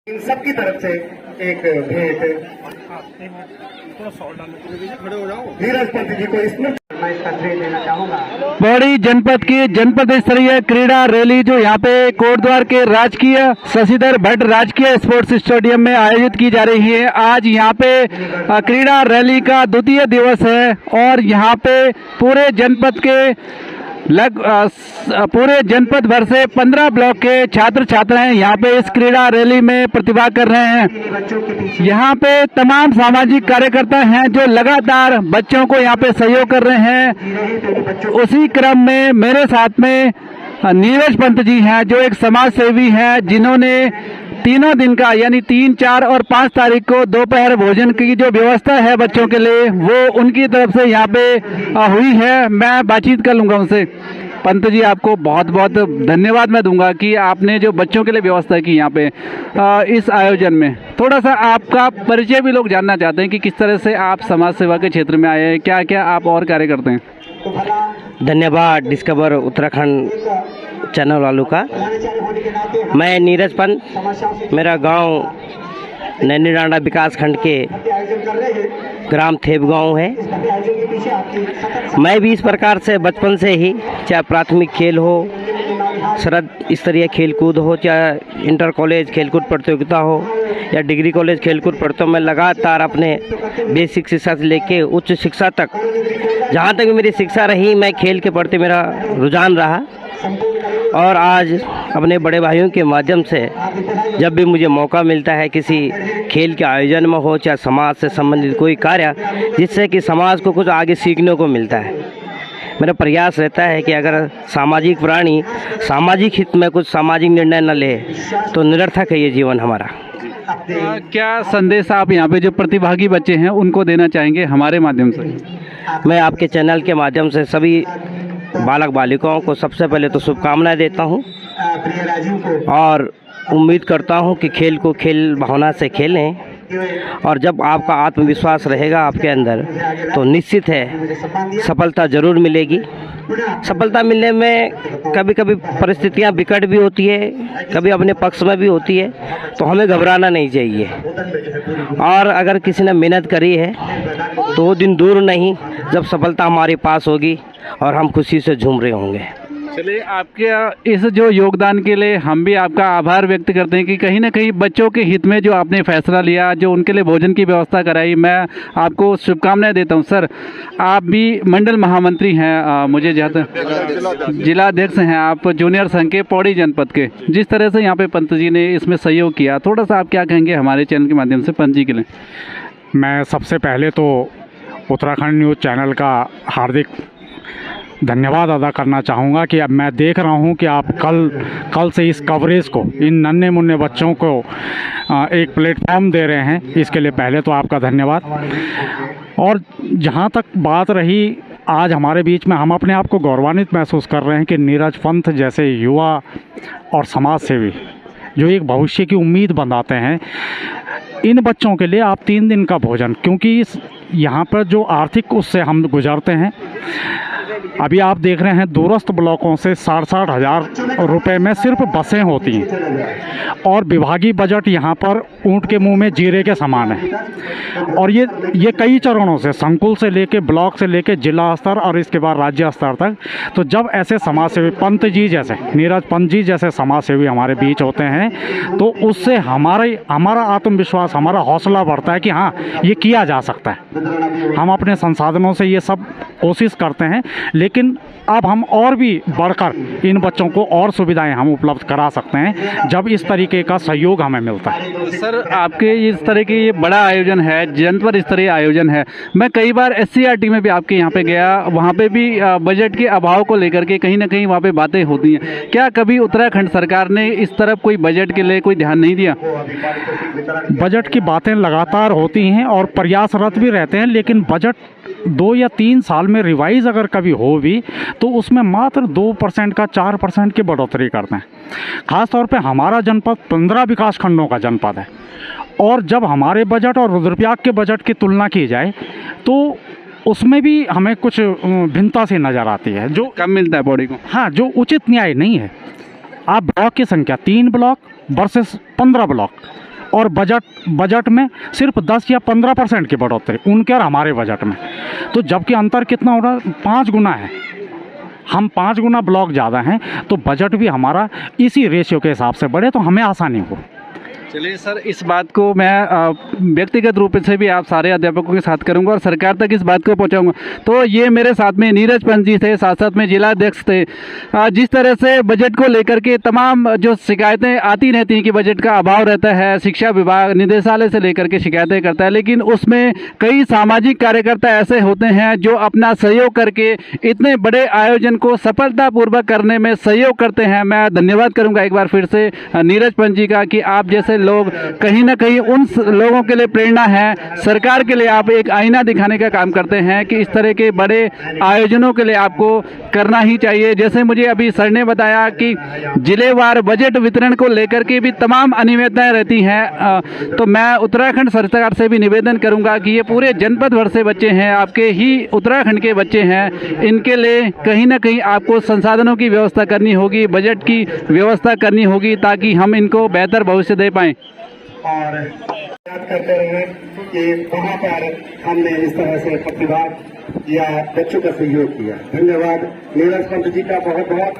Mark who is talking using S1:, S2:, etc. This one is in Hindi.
S1: इन सबकी तरफ से एक भेंट नीरज पंत जी को इसमें मैं इसका श्रेय देना चाहूंगा।
S2: पौड़ी जनपद की जनपद स्तरीय क्रीड़ा रैली जो यहाँ पे कोटद्वार के राजकीय शशिधर भट्ट राजकीय स्पोर्ट्स स्टेडियम में आयोजित की जा रही है। आज यहाँ पे क्रीड़ा रैली का द्वितीय दिवस है और यहाँ पे पूरे जनपद के पूरे जनपद भर से 15 ब्लॉक के छात्र छात्राएं यहाँ पे इस क्रीड़ा रैली में प्रतिभाग कर रहे हैं। यहाँ पे तमाम सामाजिक कार्यकर्ता हैं जो लगातार बच्चों को यहाँ पे सहयोग कर रहे हैं। उसी क्रम में मेरे साथ में नीरज पंत जी हैं जो एक समाज सेवी हैं, जिन्होंने तीनों दिन का यानी 3, 4 और 5 तारीख को दोपहर भोजन की जो व्यवस्था है बच्चों के लिए वो उनकी तरफ से यहाँ पे हुई है। मैं बातचीत कर लूंगा उनसे। पंत जी, आपको बहुत बहुत धन्यवाद मैं दूंगा कि आपने जो बच्चों के लिए व्यवस्था की यहाँ पे इस आयोजन में। थोड़ा सा आपका परिचय भी लोग जानना चाहते हैं कि किस तरह से आप समाज सेवा के क्षेत्र में आए हैं, क्या क्या आप और कार्य करते हैं।
S3: धन्यवाद डिस्कवर उत्तराखंड चैनल वालों का। मैं नीरज पंत, मेरा गांव नैनीडांडा विकास खंड के ग्राम थेब गांव है। मैं भी इस प्रकार से बचपन से ही, चाहे प्राथमिक खेल हो, शरद स्तरीय खेलकूद हो, चाहे इंटर कॉलेज खेलकूद प्रतियोगिता हो या डिग्री कॉलेज खेलकूद प्रतियोगिता, मैं लगातार अपने बेसिक शिक्षा से लेके उच्च शिक्षा तक, जहाँ तक मेरी शिक्षा रही, मैं खेल के प्रति मेरा रुझान रहा। और आज अपने बड़े भाइयों के माध्यम से जब भी मुझे मौका मिलता है किसी खेल के आयोजन में हो, चाहे समाज से संबंधित कोई कार्य जिससे कि समाज को कुछ आगे सीखने को मिलता है, मेरा प्रयास रहता है कि अगर सामाजिक प्राणी सामाजिक हित में कुछ सामाजिक निर्णय न ले तो निरर्थक है ये जीवन हमारा।
S2: क्या संदेश आप यहाँ पे जो प्रतिभागी बच्चे हैं उनको देना चाहेंगे हमारे माध्यम से?
S3: मैं आपके चैनल के माध्यम से सभी बालक बालिकाओं को सबसे पहले तो शुभकामनाएं देता हूं और उम्मीद करता हूं कि खेल को खेल भावना से खेलें, और जब आपका आत्मविश्वास रहेगा आपके अंदर तो निश्चित है सफलता ज़रूर मिलेगी। सफलता मिलने में कभी कभी परिस्थितियां विकट भी होती है, कभी अपने पक्ष में भी होती है, तो हमें घबराना नहीं चाहिए। और अगर किसी ने मेहनत करी है तो वो दिन दूर नहीं जब सफलता हमारे पास होगी और हम खुशी से झूम रहे होंगे।
S2: चलिए, आपके इस जो योगदान के लिए हम भी आपका आभार व्यक्त करते हैं कि कहीं ना कहीं बच्चों के हित में जो आपने फैसला लिया, जो उनके लिए भोजन की व्यवस्था कराई, मैं आपको शुभकामनाएं देता हूं। सर, आप भी मंडल महामंत्री हैं, मुझे जिला अध्यक्ष हैं आप जूनियर संघ के पौड़ी जनपद के। जिस तरह से यहाँ पे पंत जी ने इसमें सहयोग किया, थोड़ा सा आप क्या कहेंगे हमारे चैनल के माध्यम से पंत जी के लिए?
S4: मैं सबसे पहले तो उत्तराखंड न्यूज़ चैनल का हार्दिक धन्यवाद अदा करना चाहूँगा कि अब मैं देख रहा हूँ कि आप कल से इस कवरेज को, इन नन्हे मुन्ने बच्चों को एक प्लेटफॉर्म दे रहे हैं। इसके लिए पहले तो आपका धन्यवाद। और जहाँ तक बात रही आज हमारे बीच में, हम अपने आप को गौरवान्वित महसूस कर रहे हैं कि नीरज पंत जैसे युवा और समाज सेवी जो एक भविष्य की उम्मीद बनाते हैं, इन बच्चों के लिए आप 3 दिन का भोजन, क्योंकि यहाँ पर जो आर्थिक उससे हम गुजरते हैं, अभी आप देख रहे हैं दूरस्थ ब्लॉकों से 60-60 हज़ार रुपये में सिर्फ बसें होती हैं और विभागीय बजट यहाँ पर ऊँट के मुंह में जीरे के समान है। और ये कई चरणों से, संकुल से लेके ब्लॉक से लेके जिला स्तर और इसके बाद राज्य स्तर तक। तो जब ऐसे समाज सेवी पंत जी जैसे, नीरज पंत जी जैसे समाज सेवी हमारे बीच होते हैं तो उससे हमारा आत्मविश्वास, हमारा हौसला बढ़ता है कि हाँ, ये किया जा सकता है। हम अपने संसाधनों से ये सब कोशिश करते हैं, लेकिन अब हम और भी बढ़कर इन बच्चों को और सुविधाएं हम उपलब्ध करा सकते हैं जब इस तरीके का सहयोग हमें मिलता है।
S2: सर, आपके इस तरह के ये बड़ा आयोजन है, जनपद स्तरीय आयोजन है। मैं कई बार SCRT में भी आपके यहाँ पे गया, वहाँ पे भी बजट के अभाव को लेकर के कहीं ना कहीं वहाँ पे बातें होती हैं। क्या कभी उत्तराखंड सरकार ने इस तरफ कोई बजट के लिए कोई ध्यान नहीं दिया?
S4: बजट की बातें लगातार होती हैं और प्रयासरत भी रहते हैं, लेकिन बजट 2 या 3 साल में रिवाइज अगर कभी हो भी तो उसमें मात्र 2% का 4% की बढ़ोतरी करते हैं। ख़ास तौर पे हमारा जनपद 15 विकास खंडों का जनपद है, और जब हमारे बजट और रुद्रप्रयाग के बजट की तुलना की जाए तो उसमें भी हमें कुछ भिन्नता सी नज़र आती है, जो
S2: कम मिलता है पौड़ी को।
S4: हाँ, जो उचित न्याय नहीं है। आप ब्लॉक की संख्या 3 ब्लॉक वर्सेस 15 ब्लॉक, और बजट में सिर्फ 10 या 15% की बढ़ोतरी उनके और हमारे बजट में। तो जबकि अंतर कितना हो रहा है, 5 गुना है। हम 5 गुना ब्लॉक ज़्यादा हैं, तो बजट भी हमारा इसी रेशियो के हिसाब से बढ़े तो हमें आसानी हो।
S2: चलिए सर, इस बात को मैं व्यक्तिगत रूप से भी आप सारे अध्यापकों के साथ करूंगा और सरकार तक इस बात को पहुंचाऊंगा। तो ये मेरे साथ में नीरज पंत जी थे, साथ साथ में जिला अध्यक्ष थे। जिस तरह से बजट को लेकर के तमाम जो शिकायतें आती रहती हैं कि बजट का अभाव रहता है, शिक्षा विभाग निदेशालय से लेकर के शिकायतें करता है, लेकिन उसमें कई सामाजिक कार्यकर्ता ऐसे होते हैं जो अपना सहयोग करके इतने बड़े आयोजन को सफलतापूर्वक करने में सहयोग करते हैं। मैं धन्यवाद करूंगा एक बार फिर से नीरज पंत जी का कि आप जैसे लोग कहीं ना कहीं उन लोगों के लिए प्रेरणा है। सरकार के लिए आप एक आईना दिखाने का काम करते हैं कि इस तरह के बड़े आयोजनों के लिए आपको करना ही चाहिए। जैसे मुझे अभी सर ने बताया कि जिलेवार बजट वितरण को लेकर के भी तमाम अनियमितताएं रहती हैं, तो मैं उत्तराखंड सरकार से भी निवेदन करूंगा कि ये पूरे जनपद भर से बच्चे हैं, आपके ही उत्तराखंड के बच्चे हैं, इनके लिए कहीं ना कहीं आपको संसाधनों की व्यवस्था करनी होगी, बजट की व्यवस्था करनी होगी, ताकि हम इनको बेहतर भविष्य दे पाएं।
S1: और याद करते रहे कि वहाँ पर हमने इस तरह से प्रतिभाग या बच्चों का सहयोग किया। धन्यवाद नीरज पंत जी का बहुत बहुत।